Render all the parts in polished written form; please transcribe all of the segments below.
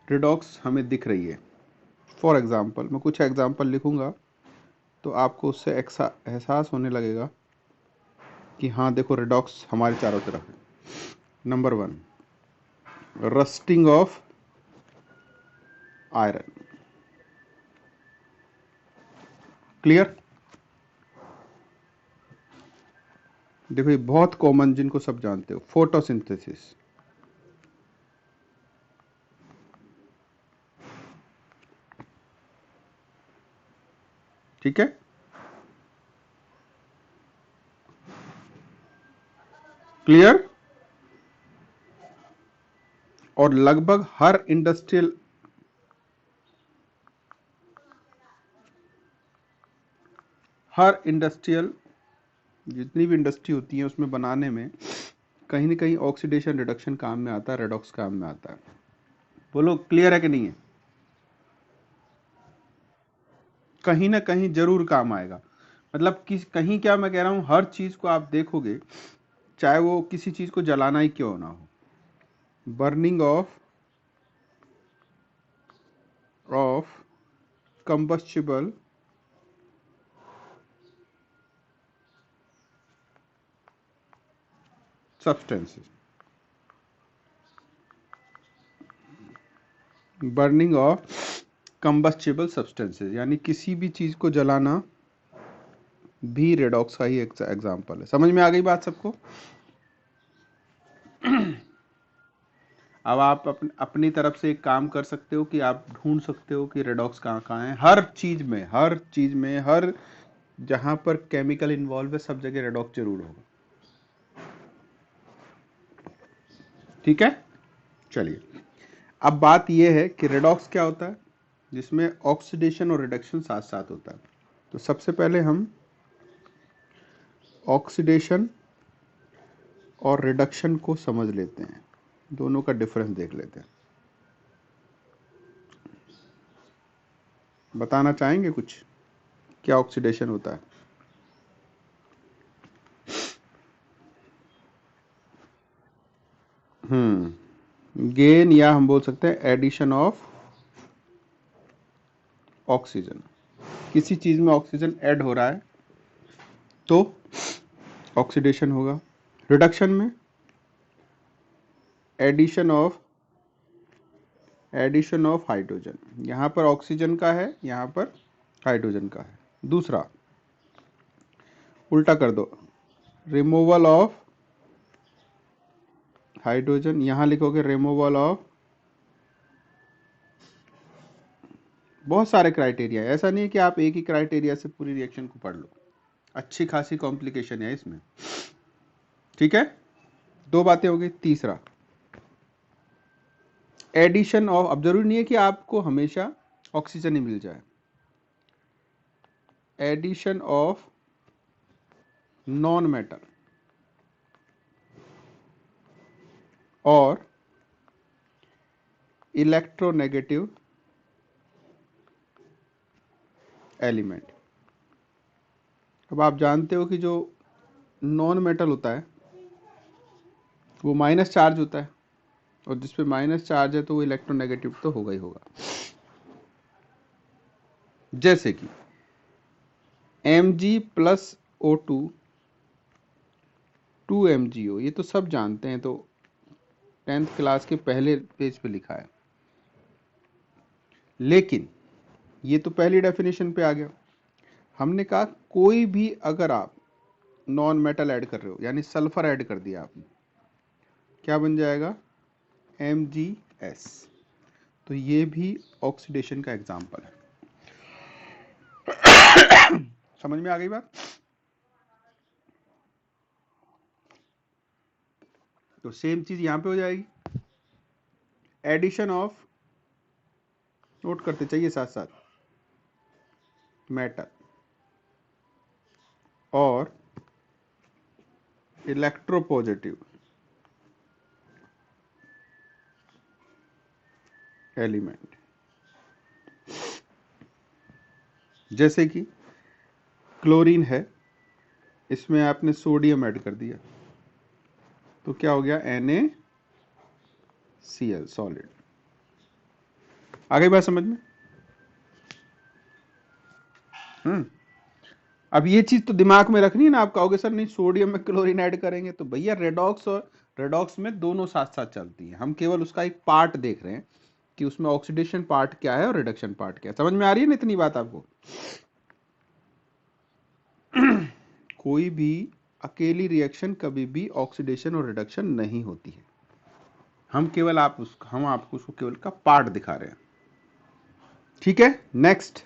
Redox हमें दिख रही है। फॉर एग्जाम्पल मैं कुछ एग्जाम्पल लिखूंगा तो आपको उससे एहसास होने लगेगा कि हाँ देखो रिडॉक्स हमारे चारों तरफ है। Number 1, rusting of iron. Clear? देखो ये बहुत कॉमन, जिनको सब जानते हो, फोटोसिंथेसिस। ठीक है, क्लियर? और लगभग हर इंडस्ट्रियल जितनी भी इंडस्ट्री होती है उसमें बनाने में कहीं ना कहीं ऑक्सीडेशन रिडक्शन काम में आता है, रेडॉक्स काम में आता है। बोलो क्लियर है कि नहीं है? कहीं ना कहीं जरूर काम आएगा। मतलब किस कहीं, क्या मैं कह रहा हूं, हर चीज को आप देखोगे, चाहे वो किसी चीज को जलाना ही क्यों ना हो, burning of combustible substances, burning of combustible substances, यानी किसी भी चीज को जलाना भी रेडॉक्स का ही एग्जाम्पल है। समझ में आ गई बात सबको? अब आप अपनी तरफ से एक काम कर सकते हो कि आप ढूंढ सकते हो कि रेडॉक्स कहाँ कहाँ है। हर चीज में हर जहां पर केमिकल इन्वॉल्व है सब जगह रेडॉक्स जरूर होगा। ठीक है, चलिए। अब बात यह है कि रेडॉक्स क्या होता है, जिसमें ऑक्सीडेशन और रिडक्शन साथ साथ होता है। तो सबसे पहले हम ऑक्सीडेशन और रिडक्शन को समझ लेते हैं, दोनों का डिफरेंस देख लेते हैं। बताना चाहेंगे कुछ, क्या ऑक्सीडेशन होता है? गेन, या हम बोल सकते हैं एडिशन ऑफ ऑक्सीजन। किसी चीज में ऑक्सीजन ऐड हो रहा है तो ऑक्सीडेशन होगा। रिडक्शन में एडिशन ऑफ हाइड्रोजन, यहां पर ऑक्सीजन का है, यहां पर हाइड्रोजन का है। दूसरा, उल्टा कर दो, रिमूवल ऑफ हाइड्रोजन, यहां लिखोगे रिमूवल ऑफ। बहुत सारे क्राइटेरिया है, ऐसा नहीं है कि आप एक ही क्राइटेरिया से पूरी रिएक्शन को पढ़ लो, अच्छी खासी कॉम्प्लिकेशन है इसमें। ठीक है, दो बातें हो गई। तीसरा, एडिशन ऑफ, अब जरूरी नहीं है कि आपको हमेशा ऑक्सीजन ही मिल जाए, एडिशन ऑफ नॉन मेटल और इलेक्ट्रोनेगेटिव एलिमेंट। अब आप जानते हो कि जो नॉन मेटल होता है वो माइनस चार्ज होता है, और जिस पे माइनस चार्ज है तो वो इलेक्ट्रोनेगेटिव तो होगा ही होगा। जैसे कि Mg+O2 2MgO, ये तो सब जानते हैं, तो 10th क्लास के पहले पेज पे लिखा है। लेकिन ये तो पहली डेफिनेशन पे आ गया। हमने कहा कोई भी अगर आप नॉन मेटल ऐड कर रहे हो, यानी सल्फर ऐड कर दिया आपने, क्या बन जाएगा? MgS। तो ये भी ऑक्सीडेशन का एग्जाम्पल है। समझ में आ गई बात? तो सेम चीज यहां पे हो जाएगी, एडिशन ऑफ, नोट करते चाहिए साथ साथ, मेटल और इलेक्ट्रोपॉजिटिव एलिमेंट। जैसे कि क्लोरीन है, इसमें आपने सोडियम ऐड कर दिया तो क्या हो गया? NaCl, solid. आ गई बात समझ में? हम्म। अब ये चीज तो दिमाग में रखनी है ना। आप कहोगे सर नहीं सोडियम में क्लोरीन ऐड करेंगे, तो भैया रेडॉक्स और रेडॉक्स में दोनों साथ साथ चलती है। हम केवल उसका एक पार्ट देख रहे हैं कि उसमें ऑक्सीडेशन पार्ट क्या है और रिडक्शन पार्ट क्या है। समझ में आ रही है ना इतनी बात आपको? कोई भी अकेली रिएक्शन कभी भी ऑक्सीडेशन और रिडक्शन नहीं होती है। हम आपको उसको केवल का पार्ट दिखा रहे हैं। ठीक है, नेक्स्ट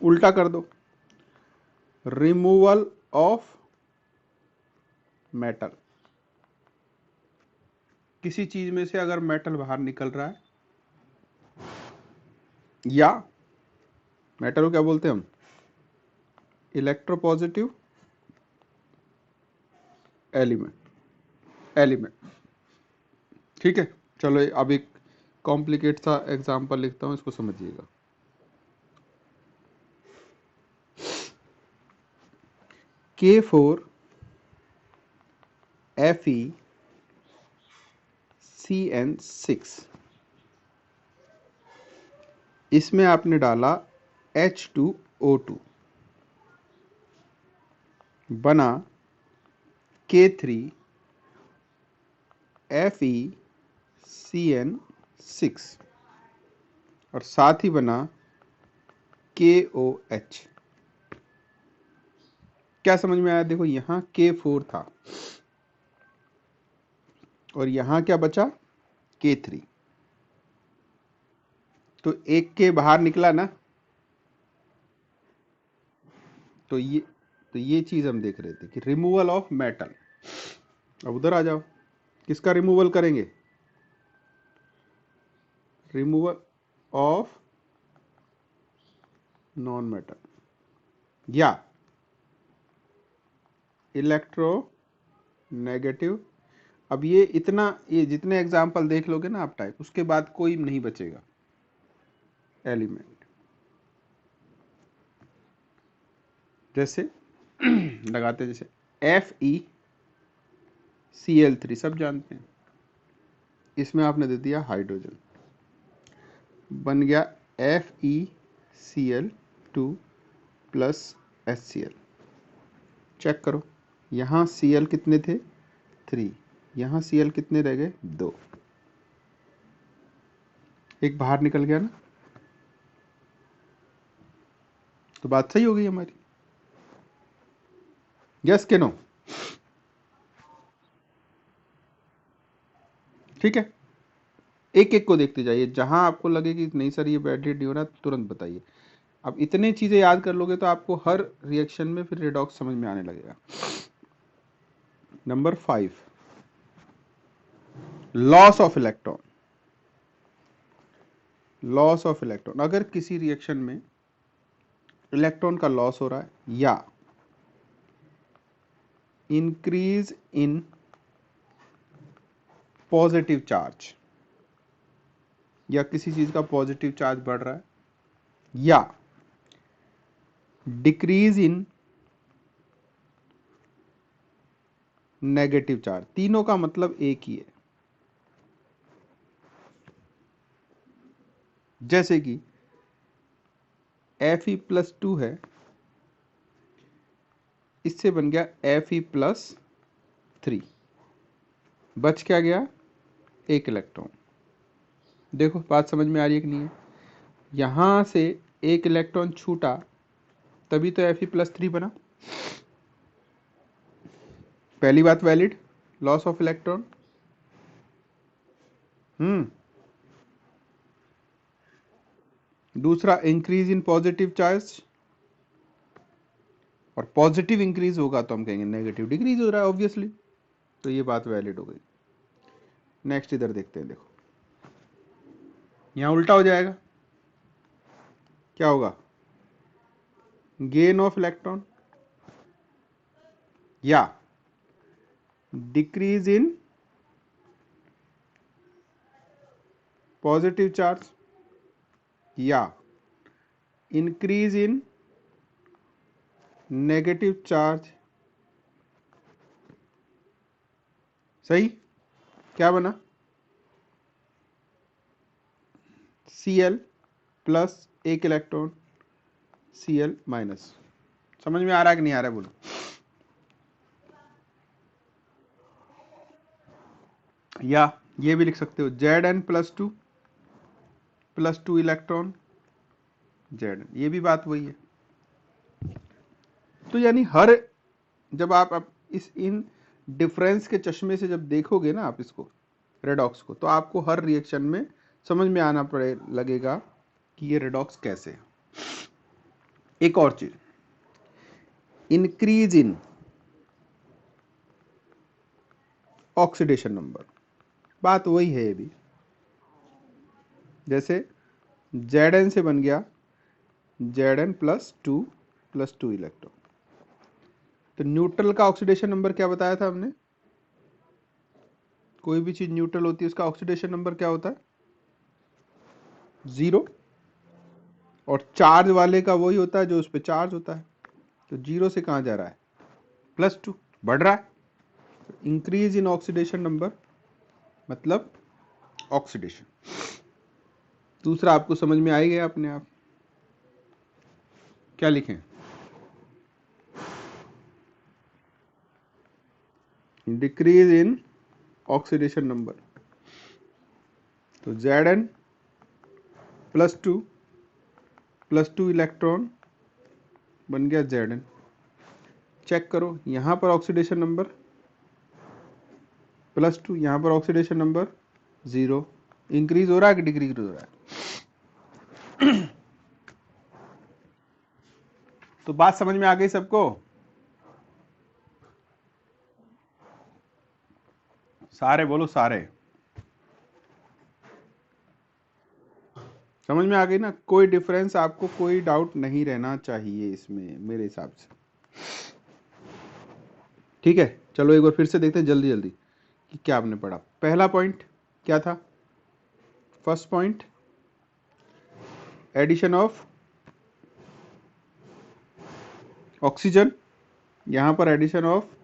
उल्टा कर दो। Removal of metal. किसी चीज में से अगर मेटल बाहर निकल रहा है, या मेटल को क्या बोलते हैं हम? Electropositive element. ठीक है, चलो अब एक कॉम्प्लिकेट सा एग्जांपल लिखता हूं, इसको समझिएगा। K4FeCN6, इसमें आपने डाला H2O2, बना K3FeCN6 और साथ ही बना KOH। क्या समझ में आया? देखो यहां K4 था और यहां क्या बचा? K3। तो एक के बाहर निकला ना, तो ये चीज हम देख रहे थे कि रिमूवल ऑफ मेटल। अब उधर आ जाओ, किसका रिमूवल करेंगे? रिमूवल ऑफ नॉन मेटल या इलेक्ट्रो नेगेटिव। अब ये इतना, ये जितने एग्जाम्पल देख लोगे ना आप टाइप, उसके बाद कोई नहीं बचेगा एलिमेंट। जैसे लगाते, जैसे FeCl3 सब जानते हैं, इसमें आपने दे दिया हाइड्रोजन, बन गया FeCl2 प्लस HCl। चेक करो, यहां Cl कितने थे? 3, यहां Cl कितने रह गए? 2। एक बाहर निकल गया ना, तो बात सही हो गई हमारी। यस के नो? ठीक है, एक एक को देखते जाइए, जहां आपको लगे कि नहीं सर ये बैटरी नहीं हो रहा, तुरंत बताइए। अब इतने चीजें याद कर लोगे तो आपको हर रिएक्शन में फिर रेडॉक्स समझ में आने लगेगा। Number 5, loss of electron. Loss of electron, अगर किसी रिएक्शन में इलेक्ट्रॉन का लॉस हो रहा है या इंक्रीज इन पॉजिटिव चार्ज, या किसी चीज का पॉजिटिव चार्ज बढ़ रहा है, या डिक्रीज इन नेगेटिव चार्ज, तीनों का मतलब एक ही है। जैसे कि Fe+2 है, इससे बन गया Fe+3, बच क्या गया? एक इलेक्ट्रॉन। देखो बात समझ में आ रही है कि नहीं है? यहां से एक इलेक्ट्रॉन छूटा, तभी तो Fe+3 बना। पहली बात वैलिड, लॉस ऑफ इलेक्ट्रॉन। दूसरा इंक्रीज इन पॉजिटिव चार्ज, और पॉजिटिव इंक्रीज होगा तो हम कहेंगे नेगेटिव डिक्रीज हो रहा है ऑब्वियसली, तो ये बात वैलिड हो गई। नेक्स्ट इधर देखते हैं, देखो यहां उल्टा हो जाएगा। क्या होगा? गेन ऑफ इलेक्ट्रॉन या डिक्रीज इन पॉजिटिव चार्ज या इंक्रीज इन नेगेटिव चार्ज। सही? क्या बना? Cl प्लस एक इलेक्ट्रॉन Cl माइनस। समझ में आ रहा है कि नहीं आ रहा है बोलो। या ये भी लिख सकते हो Zn plus two electron Zn, ये भी बात वही है। तो यानी हर जब आप इस इन डिफरेंस के चश्मे से जब देखोगे ना आप इसको रेडॉक्स को, तो आपको हर रिएक्शन में समझ में आना पड़े लगेगा कि ये रेडॉक्स कैसे है। एक और चीज, इंक्रीज इन ऑक्सीडेशन नंबर, बात वही है ये भी। जैसे Zn से बन गया Zn प्लस टू इलेक्ट्रॉन, तो न्यूट्रल का ऑक्सीडेशन नंबर क्या बताया था हमने? कोई भी चीज न्यूट्रल होती है उसका ऑक्सीडेशन नंबर क्या होता है? 0। और चार्ज वाले का वही होता है जो उस पर चार्ज होता है। तो 0 से कहां जा रहा है? +2, बढ़ रहा है। इंक्रीज इन ऑक्सीडेशन नंबर मतलब ऑक्सीडेशन। दूसरा आपको समझ में आ ही गया अपने आप। क्या लिखें? डिक्रीज इन ऑक्सीडेशन नंबर, तो Zn प्लस टू इलेक्ट्रॉन बन गया Zn। चेक करो यहां पर ऑक्सीडेशन नंबर +2, यहां पर ऑक्सीडेशन नंबर 0। इंक्रीज हो रहा है कि डिक्रीज हो रहा है? तो बात समझ में आ गई सबको? सारे बोलो, सारे समझ में आ गई ना? कोई डिफरेंस, आपको कोई डाउट नहीं रहना चाहिए इसमें मेरे हिसाब से। ठीक है, चलो एक बार फिर से देखते हैं जल्दी जल्दी कि क्या आपने पढ़ा। पहला पॉइंट क्या था? First point, addition of oxygen, यहां पर एडिशन ऑफ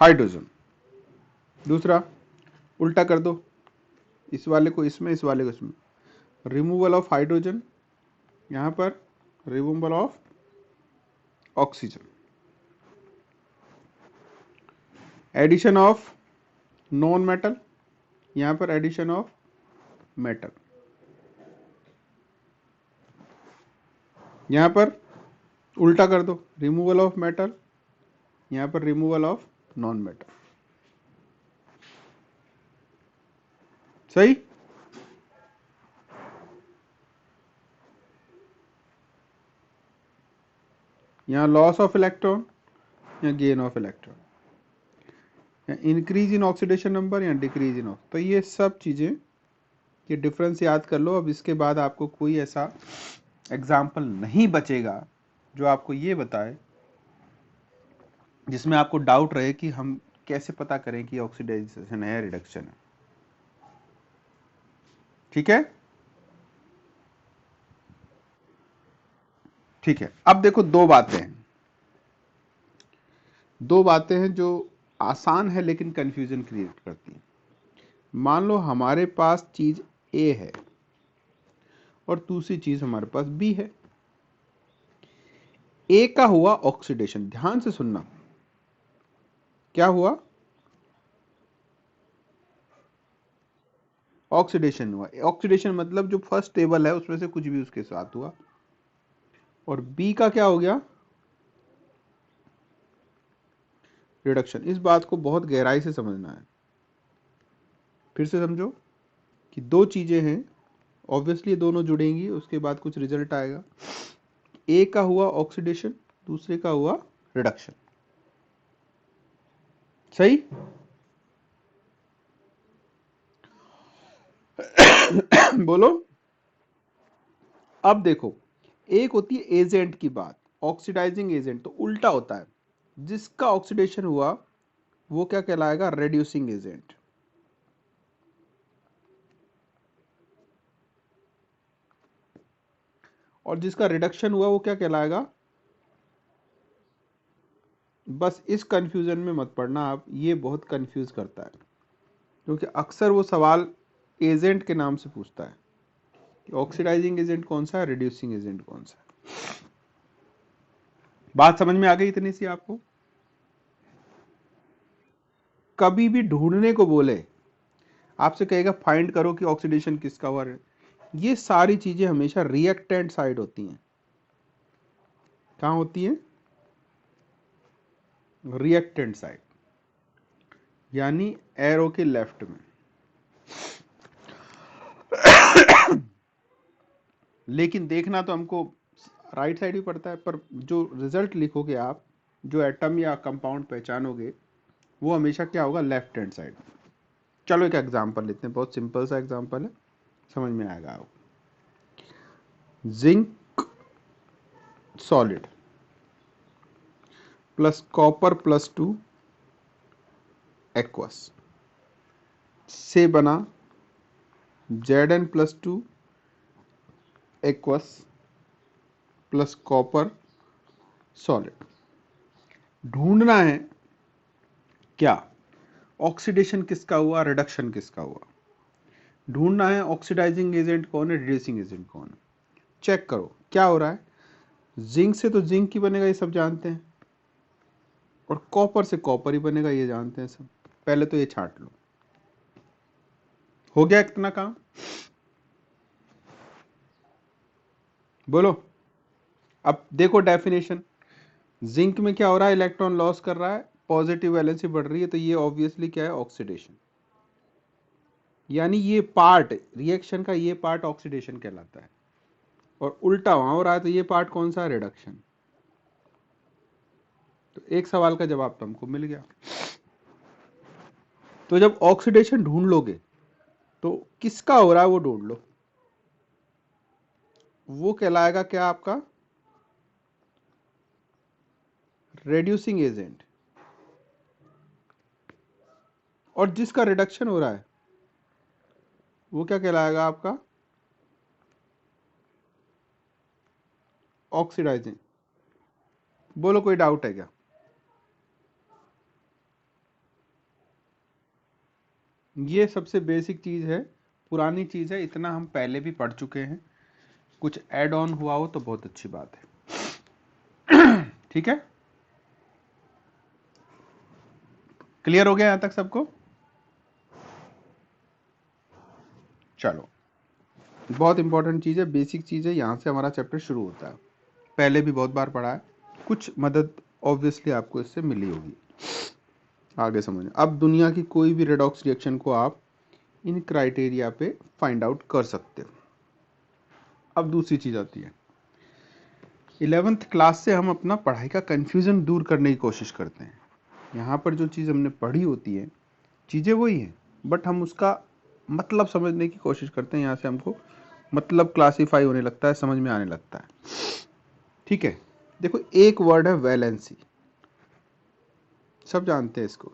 हाइड्रोजन। दूसरा, उल्टा कर दो, इस वाले को इसमें, इस वाले को इसमें। रिमूवल ऑफ हाइड्रोजन, यहां पर removal of oxygen. Addition of non metal, यहां पर एडिशन ऑफ मेटल। यहां पर उल्टा कर दो, रिमूवल ऑफ मेटल, यहां पर रिमूवल ऑफ नॉन मेटल। सही? यहां लॉस ऑफ इलेक्ट्रॉन या गेन ऑफ इलेक्ट्रॉन, या इंक्रीज इन ऑक्सीडेशन नंबर या डिक्रीज इन तो ये सब चीजें, ये डिफरेंस याद कर लो। अब इसके बाद आपको कोई ऐसा एग्जाम्पल नहीं बचेगा जो आपको ये बताए जिसमें आपको डाउट रहे कि हम कैसे पता करें कि ऑक्सीडाइजेशन है या रिडक्शन है। ठीक है? ठीक है, अब देखो दो बातें हैं, दो बातें हैं जो आसान है लेकिन कंफ्यूजन क्रिएट करती हैं। मान लो हमारे पास चीज ए है और दूसरी चीज हमारे पास बी है। ए का हुआ ऑक्सीडेशन, ध्यान से सुनना, क्या हुआ? ऑक्सीडेशन हुआ। ऑक्सीडेशन मतलब जो फर्स्ट टेबल है उसमें से कुछ भी उसके साथ हुआ। और बी का क्या हो गया? रिडक्शन। इस बात को बहुत गहराई से समझना है। फिर से समझो कि दो चीजें हैं, ऑब्वियसली दोनों जुड़ेंगी, उसके बाद कुछ रिजल्ट आएगा। ए का हुआ ऑक्सीडेशन, दूसरे का हुआ रिडक्शन। सही? बोलो। अब देखो, एक होती है एजेंट की बात, ऑक्सीडाइजिंग एजेंट, तो उल्टा होता है। जिसका ऑक्सीडेशन हुआ वो क्या कहलाएगा? Reducing agent. और जिसका रिडक्शन हुआ वो क्या कहलाएगा? बस इस कंफ्यूजन में मत पड़ना आप, ये बहुत कंफ्यूज करता है, क्योंकि अक्सर वो सवाल एजेंट के नाम से पूछता है कि ऑक्सीडाइजिंग एजेंट कौन सा है, रिड्यूसिंग एजेंट कौन सा है। बात समझ में आ गई इतनी सी आपको? कभी भी ढूंढने को बोले, आपसे कहेगा फाइंड करो कि ऑक्सीडेशन किसका हुआ है, ये सारी चीजें हमेशा रिएक्टेंट साइड होती हैं। कहां होती है? रिएक्टेंट साइड, यानी एरो के लेफ्ट में। लेकिन देखना तो हमको राइट साइड भी पड़ता है, पर जो रिजल्ट लिखोगे आप, जो एटम या कंपाउंड पहचानोगे, वो हमेशा क्या होगा, लेफ्ट हैंड साइड। चलो एक एग्जांपल लेते हैं, बहुत सिंपल सा एग्जांपल है, समझ में आएगा आपको। Zinc solid plus copper plus 2 aqueous से बना Zn+2 aqueous plus copper solid. ढूंढना है क्या, ऑक्सीडेशन किसका हुआ, रिडक्शन किसका हुआ। ढूंढना है ऑक्सीडाइजिंग एजेंट कौन है, रिड्यूसिंग एजेंट कौन है। चेक करो क्या हो रहा है। जिंक से तो जिंक ही बनेगा, ये सब जानते हैं, और कॉपर से कॉपर ही बनेगा, ये जानते हैं सब। पहले तो ये छांट लो, हो गया इतना काम। बोलो अब देखो डेफिनेशन। जिंक में क्या हो रहा है, इलेक्ट्रॉन लॉस कर रहा है, पॉजिटिव वैलेंसी बढ़ रही है, तो ये ऑब्वियसली क्या है, ऑक्सीडेशन। यानी ये पार्ट रिएक्शन का, ये पार्ट ऑक्सीडेशन कहलाता है, और उल्टा वहां हो रहा है, तो ये पार्ट कौन सा, रिडक्शन। तो एक सवाल का जवाब तो हमको मिल गया। तो जब ऑक्सीडेशन ढूंढ लोगे तो किसका हो रहा है वो ढूंढ लो, वो कहलाएगा क्या, आपका रेड्यूसिंग एजेंट। और जिसका रिडक्शन हो रहा है वो क्या कहलाएगा, आपका ऑक्सीडाइजिंग। बोलो कोई डाउट है क्या? ये सबसे बेसिक चीज है, पुरानी चीज है, इतना हम पहले भी पढ़ चुके हैं। कुछ ऐड ऑन हुआ हो तो बहुत अच्छी बात है। ठीक है, क्लियर हो गया यहां तक सबको? चलो, बहुत इंपॉर्टेंट चीज है, बेसिक चीज है, यहां से हमारा चैप्टर शुरू होता है। पहले भी बहुत बार पढ़ा है, कुछ मदद ऑब्वियसली आपको इससे मिली होगी आगे समझ। अब दुनिया की कोई भी रेडॉक्स रिएक्शन को आप इन क्राइटेरिया पे फाइंड आउट कर सकते हो। अब दूसरी चीज आती है, 11th क्लास से हम अपना पढ़ाई का कंफ्यूजन दूर करने की कोशिश करते हैं। यहाँ पर जो चीज़ हमने पढ़ी होती है, चीज़ें वही हैं, बट हम उसका मतलब समझने की कोशिश करते हैं। यहाँ से हमको मतलब क्लासीफाई होने लगता है, समझ में आने लगता है। ठीक है, देखो एक वर्ड है वैलेंसी, सब जानते हैं इसको,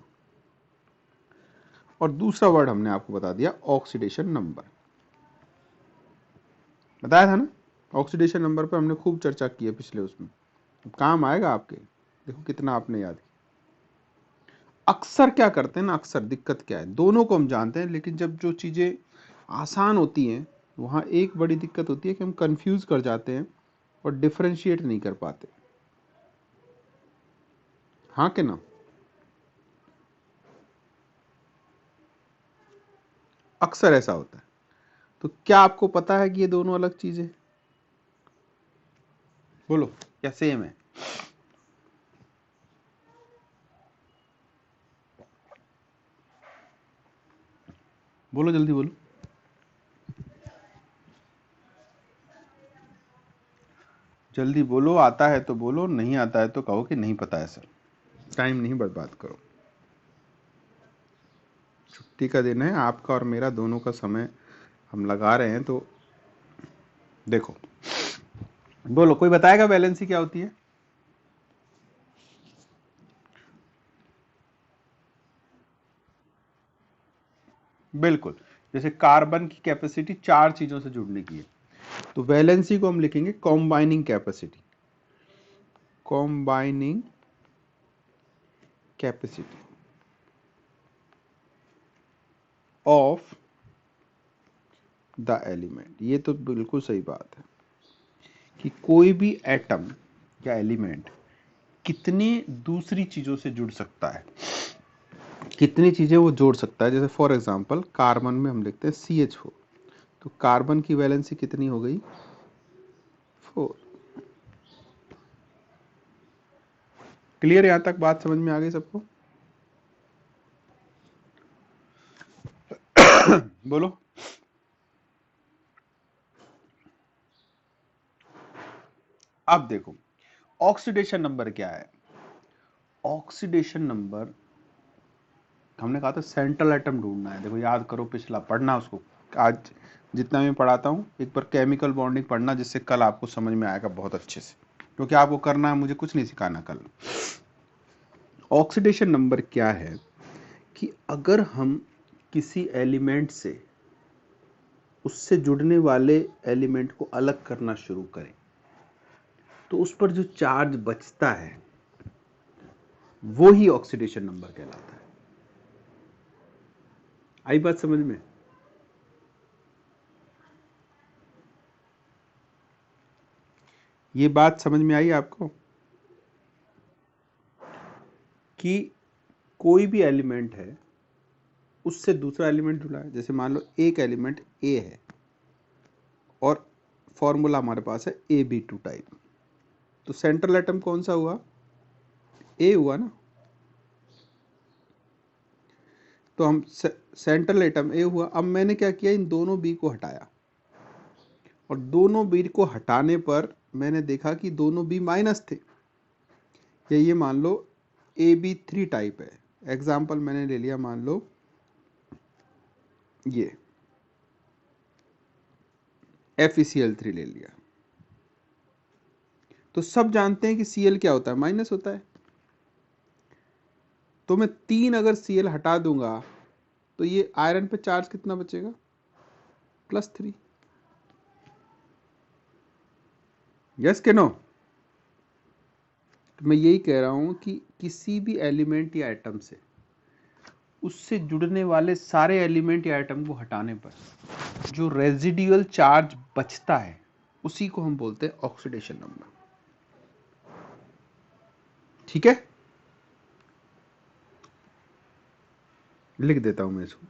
और दूसरा वर्ड हमने आपको बता दिया ऑक्सीडेशन नंबर, बताया था ना। ऑक्सीडेशन नंबर पर हमने खूब चर्चा की है पिछले उसमें, काम आएगा आपके, देखो कितना आपने याद किया। अक्सर क्या करते हैं ना, अक्सर दिक्कत क्या है, दोनों को हम जानते हैं, लेकिन जब जो चीज़ें आसान होती हैं वहाँ एक बड़ी दिक्कत होती है कि हम कंफ्यूज कर जाते हैं और डिफरेंशिएट नहीं कर पाते। हाँ कि ना? अक्सर ऐसा होता है। तो क्या आपको पता है कि ये दोनों अलग चीजें, बोलो क्या सेम है? बोलो जल्दी बोलो, जल्दी बोलो, आता है तो बोलो, नहीं आता है तो कहो कि नहीं पता है सर। टाइम नहीं बर्बाद करो, छुट्टी का दिन है, आपका और मेरा दोनों का समय हम लगा रहे हैं। तो देखो, बोलो कोई बताएगा वैलेंसी क्या होती है? बिल्कुल, जैसे कार्बन की कैपेसिटी 4 चीजों से जुड़ने की है, तो वैलेंसी को हम लिखेंगे combining capacity, combining capacity of the element. ये तो बिल्कुल सही बात है कि कोई भी एटम या एलिमेंट कितनी दूसरी चीजों से जुड़ सकता है, कितनी चीजें वो जोड़ सकता है। जैसे फॉर एग्जांपल कार्बन में हम लिखते हैं CH4, तो कार्बन की वैलेंसी कितनी हो गई 4। क्लियर? यहां तक बात समझ में आ गई सबको? बोलो। अब देखो ऑक्सीडेशन नंबर क्या है। ऑक्सीडेशन नंबर हमने कहा था सेंट्रल एटम ढूंढना है। देखो याद करो, पिछला पढ़ना उसको, आज जितना मैं पढ़ाता हूँ एक बार केमिकल बॉन्डिंग पढ़ना, जिससे कल आपको समझ में आएगा बहुत अच्छे से, क्योंकि आपको करना है, मुझे कुछ नहीं सिखाना कल। ऑक्सीडेशन नंबर क्या है कि अगर हम किसी एलिमेंट से उससे जुड़ने वाले एलिमेंट को अलग करना शुरू करें तो उस पर जो चार्ज बचता है वो ही ऑक्सीडेशन नंबर कहलाता है। आई बात समझ में? ये बात समझ में आई आपको कि कोई भी एलिमेंट है उससे दूसरा एलिमेंट जुड़ा है। जैसे मान लो एक एलिमेंट ए है और फॉर्मूला हमारे पास है AB2 टाइप, तो सेंट्रल एटम कौन सा हुआ? ए हुआ ना। तो हम सेंट्रल एटम ए हुआ। अब मैंने क्या किया, इन दोनों बी को हटाया, और दोनों बी को हटाने पर मैंने देखा कि दोनों बी माइनस थे। या ये मान लो AB3 टाइप है, एग्जाम्पल मैंने ले लिया, मान लो ये FeCl3 ले लिया। तो सब जानते हैं कि Cl क्या होता है? माइनस होता है। तो मैं 3 अगर Cl हटा दूंगा तो ये आयरन पे चार्ज कितना बचेगा? +3। यस के नो? तो मैं यही कह रहा हूं कि किसी भी एलिमेंट या एटम से उससे जुड़ने वाले सारे एलिमेंट या एटम को हटाने पर जो रेजिडुअल चार्ज बचता है उसी को हम बोलते हैं ऑक्सीडेशन नंबर। ठीक है, लिख देता हूं मैं इसको।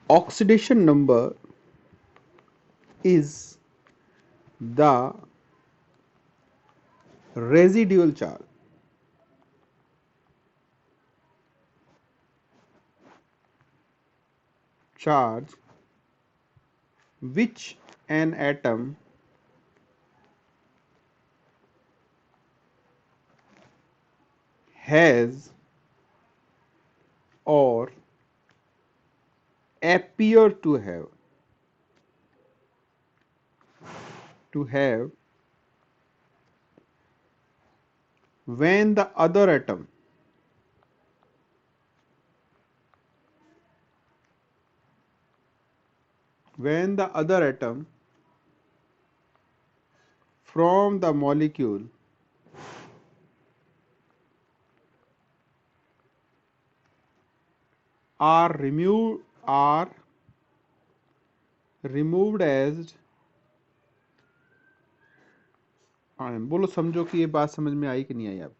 Oxidation number is the residual charge which an atom has or appear to have when the other atom from the molecule are removed as बोलो, समझो कि ये बात समझ में आई कि नहीं आई? आप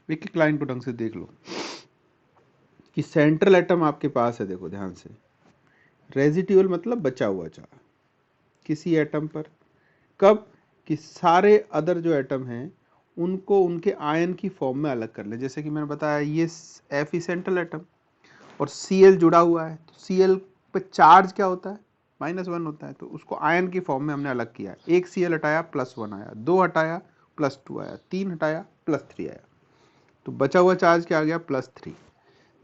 एक एक लाइन को ढंग से देख लो कि सेंट्रल एटम आपके पास है। देखो ध्यान से, रेजिड्यूल मतलब बचा हुआ चार्ज किसी एटम पर। कब? कि सारे अदर जो एटम हैं उनको उनके आयन की फॉर्म में अलग कर ले। जैसे कि मैंने बताया ये Fe सेंट्रल एटम और Cl जुड़ा हुआ है, तो Cl पे चार्ज क्या होता है? -1 होता है। तो उसको आयन की फॉर्म में हमने अलग किया। एक Cl हटाया +1 आया, 2 हटाया +2 आया, 3 हटाया +3 आया, तो बचा हुआ चार्ज क्या आ गया? +3।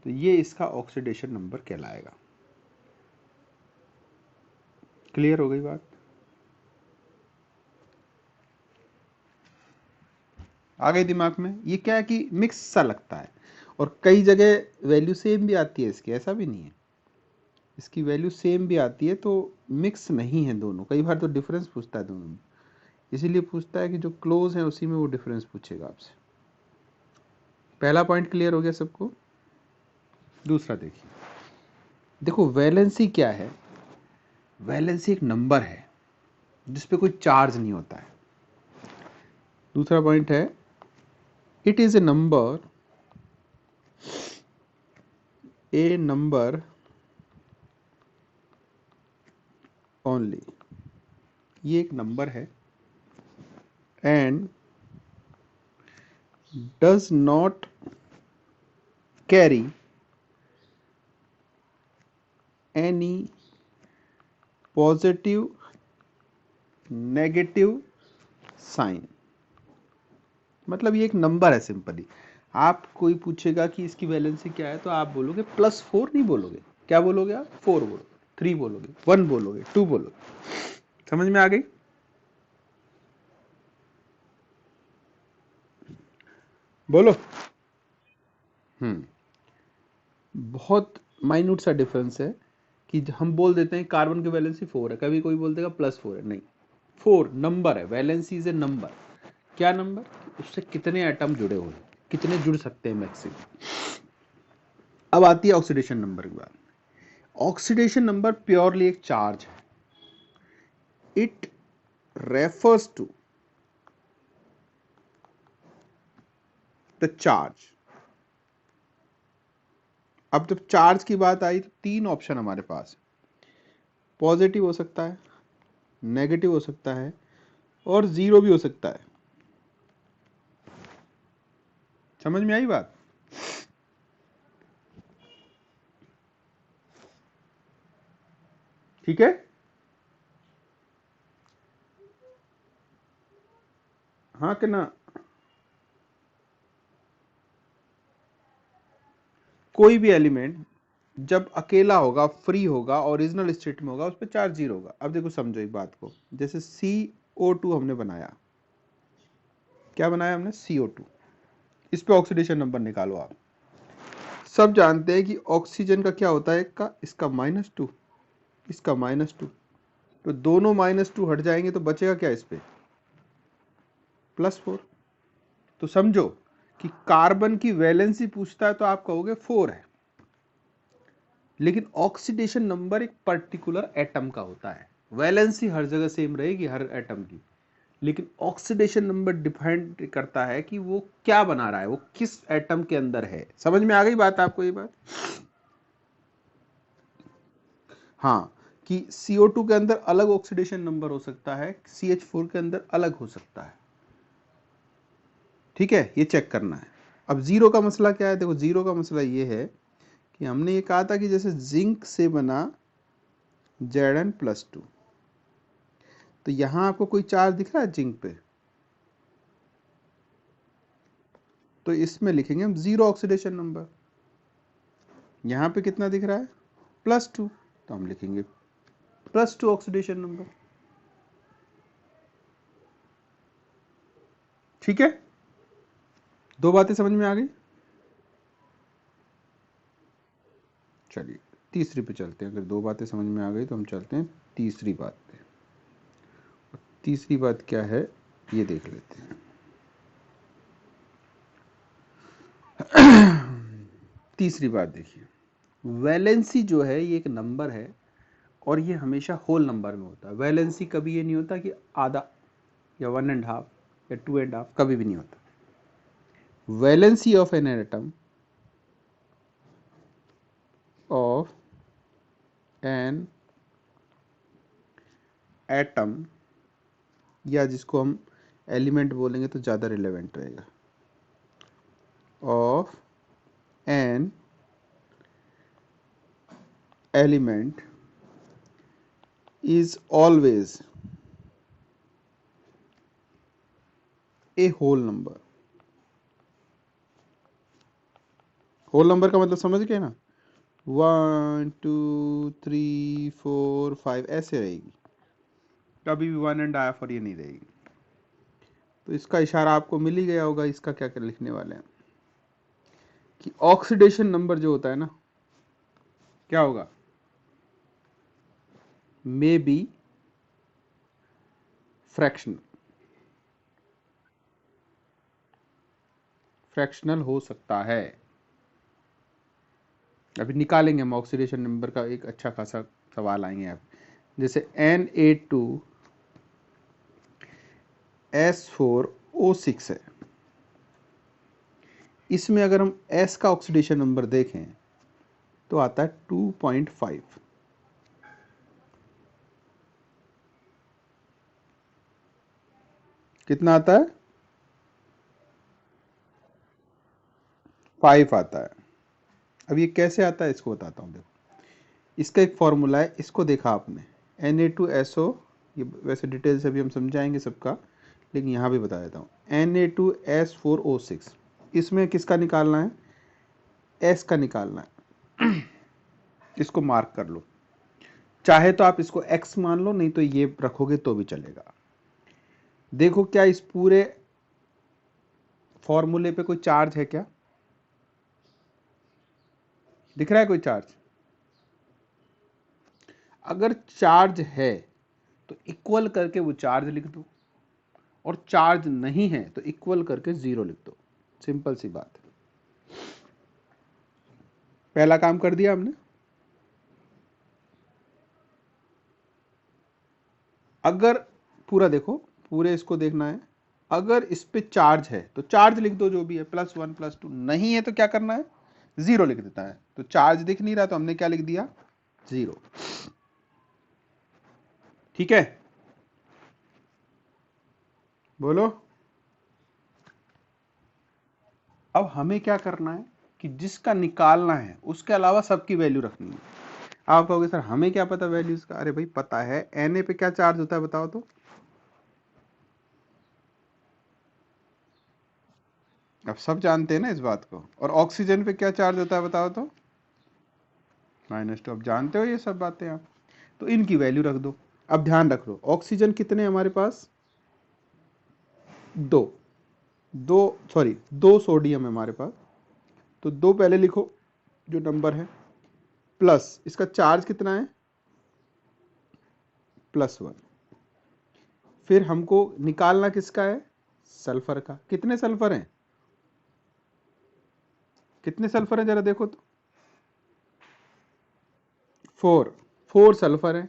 तो ये इसका ऑक्सीडेशन नंबर कहलाएगा। क्लियर हो गई बात? आ गई दिमाग में? ये क्या है कि मिक्स सा लगता है, और कई जगह वैल्यू सेम भी आती है इसकी, ऐसा भी नहीं है। इसकी वैल्यू सेम भी आती है, तो मिक्स नहीं है दोनों। कई बार तो डिफरेंस पूछता है दोनों में, इसीलिए पूछता है कि जो क्लोज है उसी में वो डिफरेंस पूछेगा आपसे। पहला पॉइंट क्लियर हो गया सबको? दूसरा देखिए, देखो वैलेंसी क्या है, वैलेंसी एक नंबर है जिस पे कोई चार्ज नहीं होता है। दूसरा पॉइंट है it is a number only, ये एक नंबर है and does not carry any positive negative sign. मतलब ये एक नंबर है सिंपली। आप कोई पूछेगा कि इसकी वैलेंसी क्या है तो आप बोलोगे +4 नहीं बोलोगे, क्या बोलोगे आप? 4 बोलोगे, 3 बोलोगे, 1 बोलोगे, 2 बोलोगे। समझ में आ गई? बोलो। हम्म बहुत माइन्यूट सा डिफरेंस है कि हम बोल देते हैं कार्बन की वैलेंसी 4 है, कभी कोई बोल देगा +4 है। नहीं, 4 नंबर है, वैलेंसी इज ए नंबर। क्या नंबर? उससे कितने एटम जुड़े हुए हैं, कितने जुड़ सकते हैं मैक्सिमम। अब आती है ऑक्सीडेशन नंबर की बात। ऑक्सीडेशन नंबर प्योरली एक चार्ज है। It refers to the charge. अब जब चार्ज की बात आई तो 3 ऑप्शन हमारे पास, पॉजिटिव हो सकता है, नेगेटिव हो सकता है और 0 भी हो सकता है। समझ में आई बात? ठीक है। हाँ कि ना? कोई भी एलिमेंट जब अकेला होगा, फ्री होगा, ओरिजिनल स्टेट में होगा, उस पर चार्ज 0 होगा। अब देखो समझो एक बात को, जैसे CO2 हमने बनाया, क्या बनाया हमने? CO2। इस पे ऑक्सीडेशन नंबर निकालो आप। सब जानते हैं कि ऑक्सीजन का क्या होता है, इसका इसका -2, इसका -2, तो दोनों -2 हट जाएंगे तो बचेगा क्या इस पे? +4। तो समझो कि कार्बन की वैलेंसी पूछता है तो आप कहोगे 4 है, लेकिन ऑक्सीडेशन नंबर एक पर्टिकुलर एटम का होता है। वैलेंसी हर जगह सेम रहेगी हर एटम की, लेकिन ऑक्सीडेशन नंबर डिपेंड करता है कि वो क्या बना रहा है, वो किस एटम के अंदर है। समझ में आ गई बात आपको ये बात? हाँ, कि CO2 के अंदर अलग ऑक्सीडेशन नंबर हो सकता है, CH4 के अंदर अलग हो सकता है। ठीक है, ये चेक करना है। अब 0 का मसला क्या है? देखो 0 का मसला ये है कि हमने ये कहा था कि जैसे जिंक से बना Zn+2, तो यहां आपको कोई चार्ज दिख रहा है जिंक पे? तो इसमें लिखेंगे हम 0 ऑक्सीडेशन नंबर। यहां पे कितना दिख रहा है? +2, तो हम लिखेंगे +2 ऑक्सीडेशन नंबर। ठीक है, दो बातें समझ में आ गई। चलिए तीसरी पे चलते हैं। अगर दो बातें समझ में आ गई तो हम चलते हैं तीसरी बात पे। तीसरी बात क्या है ये देख लेते हैं। तीसरी बात देखिए, वैलेंसी जो है ये एक नंबर है और ये हमेशा होल नंबर में होता है। वैलेंसी कभी ये नहीं होता कि आधा या 1.5 या 2.5, कभी भी नहीं होता। Valency of an atom of an atom, या जिसको हम एलिमेंट बोलेंगे तो ज़्यादा रिलेवेंट रहेगा, of an element is always a whole number। Whole number का मतलब समझ गए ना? 1 2 3 4 5 ऐसे रहेगी, कभी भी 1.5 और ये नहीं रहेगी। तो इसका इशारा आपको मिल ही गया होगा। इसका क्या क्या लिखने वाले हैं कि ऑक्सीडेशन नंबर जो होता है ना, क्या होगा? मे बी फ्रैक्शनल, फ्रैक्शनल हो सकता है। अभी निकालेंगे हम ऑक्सीडेशन नंबर का, एक अच्छा खासा सवाल आएंगे आप। जैसे Na2S4O6 है, इसमें अगर हम S का ऑक्सीडेशन नंबर देखें तो आता है 2.5। कितना आता है? 5 आता है। अब ये कैसे आता है इसको बताता हूँ। देखो, इसका एक फॉर्मूला है, इसको देखा आपने, Na2SO, ये वैसे डिटेल से अभी हम समझाएंगे सबका, लेकिन यहाँ भी बता देता हूँ। Na2S4O6, इसमें किसका निकालना है? S का निकालना है। इसको मार्क कर लो, चाहे तो आप इसको X मान लो, नहीं तो ये रखोगे तो भी चलेगा। देखो क्या इस पूरे फॉर्मूले पे कोई चार्ज है क्या? दिख रहा है कोई चार्ज? अगर चार्ज है तो इक्वल करके वो चार्ज लिख दो, और चार्ज नहीं है तो इक्वल करके 0 लिख दो। सिंपल सी बात है। पहला काम कर दिया हमने। अगर पूरा देखो, पूरे इसको देखना है, अगर इस पे चार्ज है तो चार्ज लिख दो जो भी है, +1 +2। नहीं है तो क्या करना है? 0 लिख देता है। तो चार्ज दिख नहीं रहा तो हमने क्या लिख दिया? 0। ठीक है, बोलो। अब हमें क्या करना है कि जिसका निकालना है उसके अलावा सबकी वैल्यू रखनी है। आप कहोगे सर हमें क्या पता वैल्यूज का? अरे भाई पता है, Na पे क्या चार्ज होता है बताओ तो। अब सब जानते हैं ना इस बात को। और ऑक्सीजन पे क्या चार्ज होता है बताओ तो? -2। अब जानते हो ये सब बातें आप, तो इनकी वैल्यू रख दो। अब ध्यान रख लो, ऑक्सीजन कितने हमारे पास? 2। दो सोडियम है हमारे पास, तो 2 पहले लिखो जो नंबर है, प्लस इसका चार्ज कितना है? +1। फिर हमको निकालना किसका है? सल्फर का। कितने सल्फर हैं? कितने सल्फर हैं जरा देखो तो। 4 सल्फर है,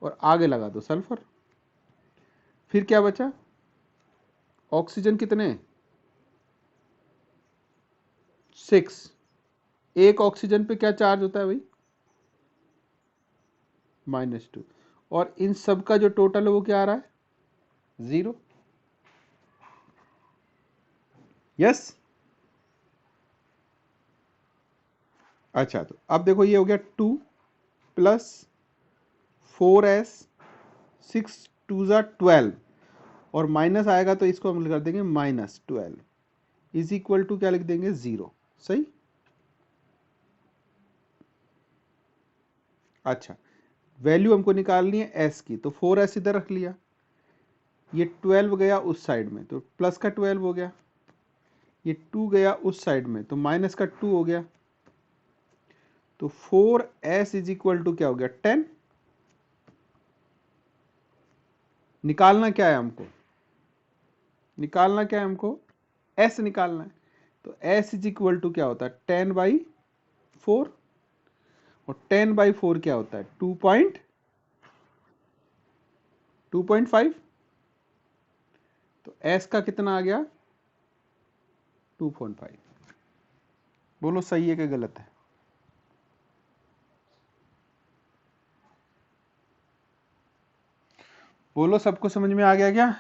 और आगे लगा दो सल्फर। फिर क्या बचा? ऑक्सीजन कितने? 6। एक ऑक्सीजन पे क्या चार्ज होता है भाई? -2। और इन सब का जो टोटल है वो क्या आ रहा है? 0। यस। अच्छा, तो अब देखो ये हो गया 2 + 4s, 6 2 ज़ा 12, और माइनस आएगा तो इसको हम कर देंगे -12 इज इक्वल टू क्या लिख देंगे? 0। सही। अच्छा, वैल्यू हमको निकालनी है s की, तो 4s इधर रख लिया, ये 12 गया उस साइड में तो प्लस का 12 हो गया, ये 2 गया उस साइड में तो माइनस का 2 हो गया, तो 4s इज इक्वल टू क्या हो गया? 10। निकालना क्या है हमको? निकालना क्या है हमको? s निकालना है। तो s इज इक्वल टू क्या होता है? 10/4। और 10/4 क्या होता है? 2.5। तो s का कितना आ गया? 2.5। बोलो सही है कि गलत है? बोलो, सबको समझ में आ गया क्या?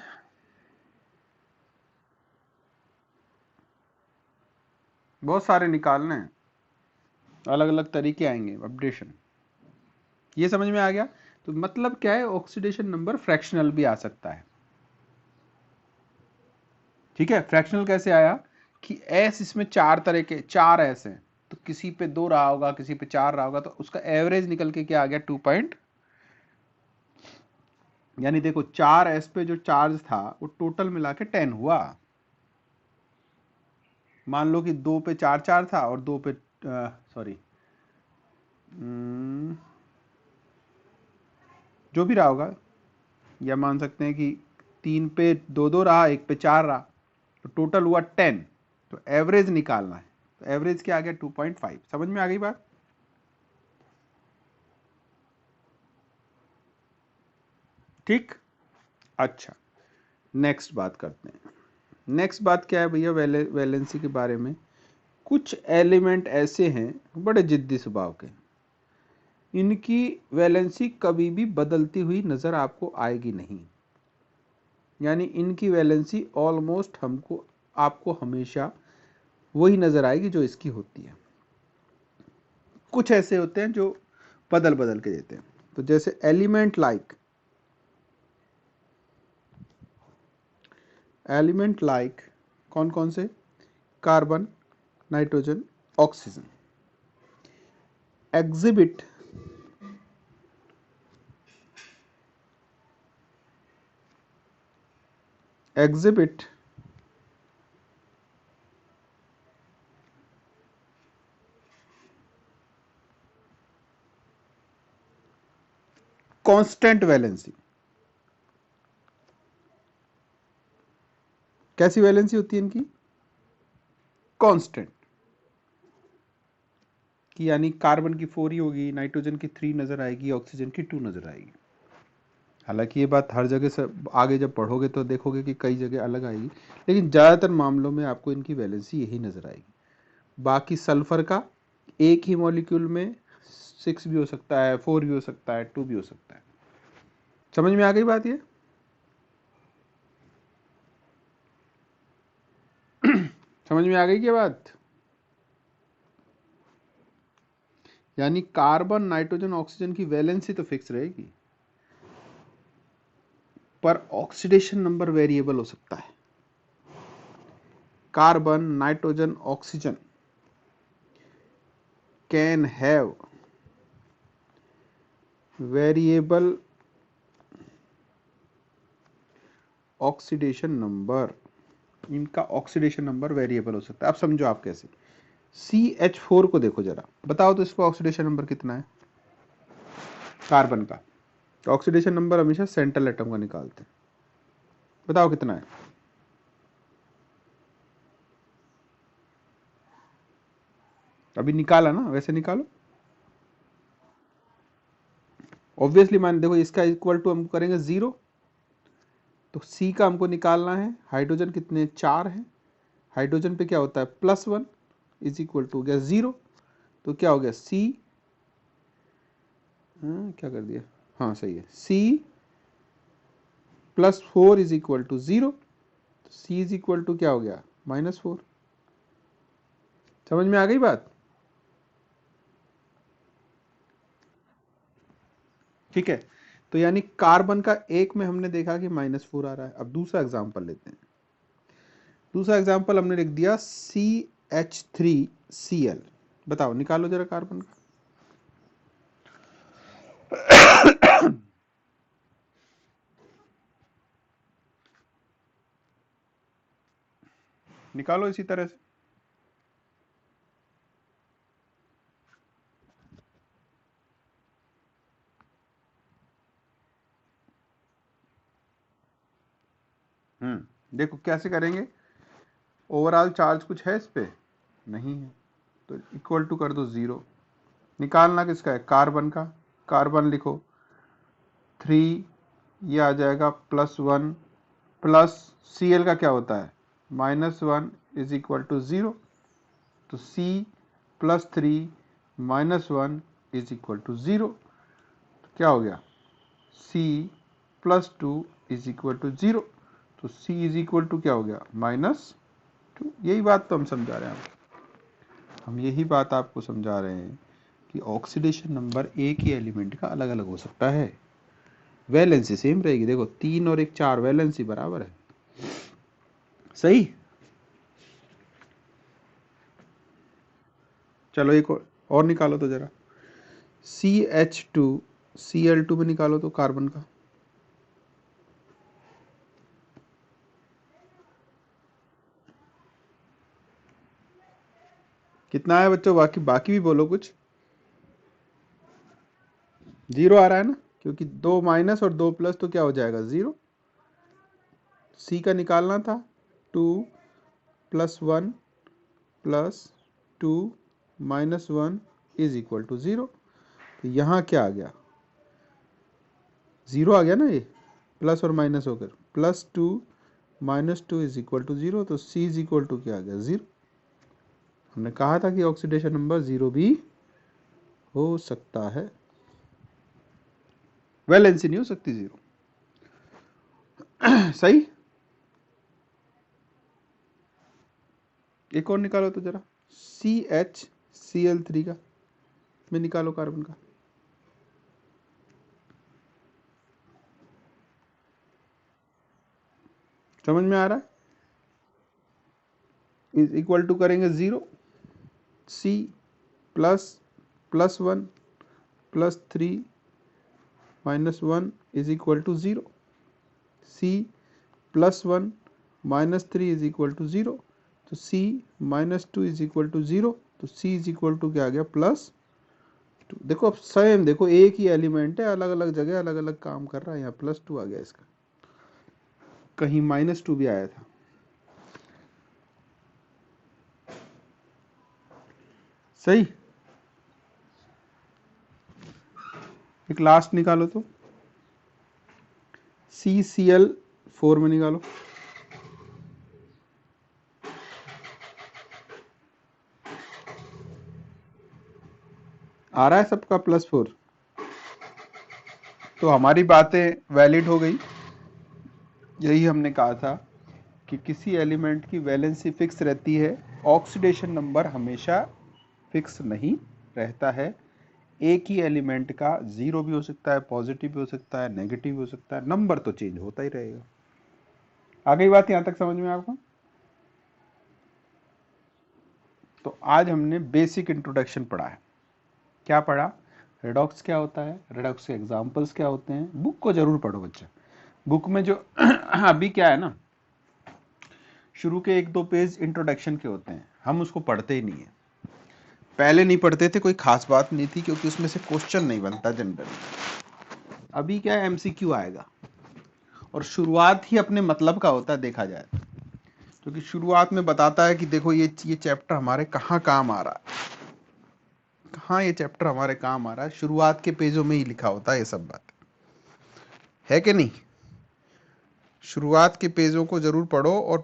बहुत सारे निकालने हैं, अलग अलग तरीके आएंगे अपडेशन। ये समझ में आ गया? तो मतलब क्या है, ऑक्सीडेशन नंबर फ्रैक्शनल भी आ सकता है। ठीक है, फ्रैक्शनल कैसे आया कि एस, इसमें 4 तरह के 4 एस हैं, तो किसी पे 2 रहा होगा, किसी पे 4 रहा होगा, तो उसका एवरेज निकल के क्या आ गया? 2 पॉइंट। यानी देखो 4 एस पे जो चार्ज था वो टोटल मिला के 10 हुआ। मान लो कि 2 पे 4 4 था और 2 पे सॉरी जो भी रहा होगा, या मान सकते हैं कि 3 पे 2 2 रहा, 1 पे 4 रहा, तो टोटल हुआ 10। तो एवरेज निकालना है, तो एवरेज क्या आ गया? 2.5। समझ में आ गई बात? ठीक। अच्छा, नेक्स्ट बात करते हैं। नेक्स्ट बात क्या है भैया, वैलेंसी के बारे में। कुछ एलिमेंट ऐसे हैं बड़े जिद्दी स्वभाव के, इनकी वैलेंसी कभी भी बदलती हुई नजर आपको आएगी नहीं, यानी इनकी वैलेंसी ऑलमोस्ट आपको हमेशा वही नजर आएगी जो इसकी होती है। कुछ ऐसे होते हैं जो बदल बदल के देते हैं, तो जैसे एलिमेंट लाइक कौन कौन से, carbon, nitrogen, oxygen, exhibit constant valency. कैसी वैलेंसी होती है इनकी, कांस्टेंट, कि यानी कार्बन की 4 ही होगी, नाइट्रोजन की 3 नजर आएगी, ऑक्सीजन की 2 नजर आएगी। हालांकि ये बात हर जगह से आगे जब पढ़ोगे तो देखोगे कि कई जगह अलग आएगी, लेकिन ज़्यादातर मामलों में आपको इनकी वैलेंसी यही नजर आएगी। बाकी सल्फर का एक ही मॉलिक्यूल में 6 भी हो सकता है, 4 भी हो सकता है, 2 भी हो सकता है। समझ में आ गई बात ये? समझ में आ गई क्या बात? यानी कार्बन, नाइट्रोजन, ऑक्सीजन की वैलेंसी तो फिक्स रहेगी, पर ऑक्सीडेशन नंबर वेरिएबल हो सकता है। Carbon, nitrogen, oxygen can have variable oxidation number, इनका ऑक्सीडेशन नंबर वेरिएबल हो सकता है। अब समझो आप कैसे, CH4 को देखो जरा, बताओ तो इसका ऑक्सीडेशन नंबर कितना है कार्बन का। तो ऑक्सीडेशन नंबर हमेशा सेंट्रल एटम का निकालते हैं, बताओ कितना है। अभी निकाला ना, वैसे निकालो। ऑब्वियसली मान देखो, इसका इक्वल टू हम करेंगे 0, तो C का हमको निकालना है। हाइड्रोजन कितने, 4 है। हाइड्रोजन पे क्या होता है, +1 इज इक्वल टू हो गया 0, तो क्या हो गया C, क्या कर दिया, हाँ सही है, C +4 इज इक्वल टू 0, तो C इज इक्वल टू क्या हो गया, -4। समझ में आ गई बात? ठीक है, तो यानी कार्बन का एक में हमने देखा कि -4 आ रहा है। अब दूसरा एग्जांपल लेते हैं। दूसरा एग्जांपल हमने लिख दिया CH3Cl, बताओ निकालो जरा कार्बन का। निकालो इसी तरह से। देखो कैसे करेंगे, ओवरऑल चार्ज कुछ है इस पे, नहीं है, तो इक्वल टू कर दो 0। निकालना किसका है, कार्बन का। कार्बन लिखो 3, ये आ जाएगा +1, प्लस Cl का क्या होता है, -1 इज इक्वल टू 0, तो C +3 -1 इज इक्वल टू 0, तो क्या हो गया, C +2 इज इक्वल टू 0, तो C इज इक्वल टू क्या हो गया, -2। यही बात तो हम समझा रहे हैं, हम यही बात आपको समझा रहे हैं कि ऑक्सीडेशन नंबर एक ही एलिमेंट का अलग अलग हो सकता है, वैलेंसी सेम रहेगी। देखो 3 और 1 4, वैलेंसी बराबर है, सही। चलो एक और निकालो तो जरा, CH2Cl2 में निकालो तो कार्बन का। कितना है बच्चों, बाकी बाकी भी बोलो कुछ। 0 आ रहा है ना, क्योंकि 2 माइनस और 2 प्लस तो क्या हो जाएगा 0। C का निकालना था, 2 + 1 + 2 -1 इज इक्वल टू 0, तो यहाँ क्या आ गया, 0 आ गया ना ये। प्लस और माइनस होकर +2 -2 इज इक्वल टू 0, तो C इज इक्वल टू क्या आ गया 0। हमने कहा था कि ऑक्सीडेशन नंबर 0 भी हो सकता है, वैलेंसी नहीं हो सकती 0। सही। एक और निकालो तो जरा, CHCl3 का में निकालो कार्बन का। समझ में आ रहा है? इज इक्वल टू करेंगे 0, C +1 +3 -1 is equal to 0, C +1 -3 is equal to 0, तो C -2 इज इक्वल टू 0, तो C इज इक्वल टू क्या आ गया +2। देखो अब सेम, देखो एक ही एलिमेंट है, अलग अलग जगह अलग अलग काम कर रहा है। यहाँ +2 आ गया इसका, कहीं -2 भी आया था। सही। एक लास्ट निकालो तो, CCl4 में निकालो। आ रहा है सबका +4, तो हमारी बातें वैलिड हो गई। यही हमने कहा था कि किसी एलिमेंट की वैलेंसी फिक्स रहती है, ऑक्सीडेशन नंबर हमेशा फिक्स नहीं रहता है। एक ही एलिमेंट का 0 भी हो सकता है, पॉजिटिव भी हो सकता है, नेगेटिव भी हो सकता है, नंबर तो चेंज होता ही रहेगा। आ गई बात यहां तक समझ में आपको? तो आज हमने बेसिक इंट्रोडक्शन पढ़ा है। क्या पढ़ा? रेडॉक्स क्या होता है, रेडॉक्स के एग्जांपल्स क्या होते हैं। बुक को जरूर पढ़ो बच्चे। बुक में जो अभी क्या है ना, शुरू के 1-2 पेज इंट्रोडक्शन के होते हैं, हम उसको पढ़ते ही नहीं है। पहले नहीं पढ़ते थे, कोई खास बात नहीं थी, क्योंकि उसमें से क्वेश्चन नहीं बनता जनरली। अभी क्या है, एमसीक्यू आएगा, और शुरुआत ही अपने मतलब का होता है देखा जाए, क्योंकि शुरुआत में बताता है कि देखो ये चैप्टर हमारे कहाँ काम आ रहा है, कहाँ ये चैप्टर हमारे काम आ रहा है। शुरुआत के पेजों में ही लिखा होता है ये सब बात, है कि नहीं? शुरुआत के पेजों को जरूर पढ़ो और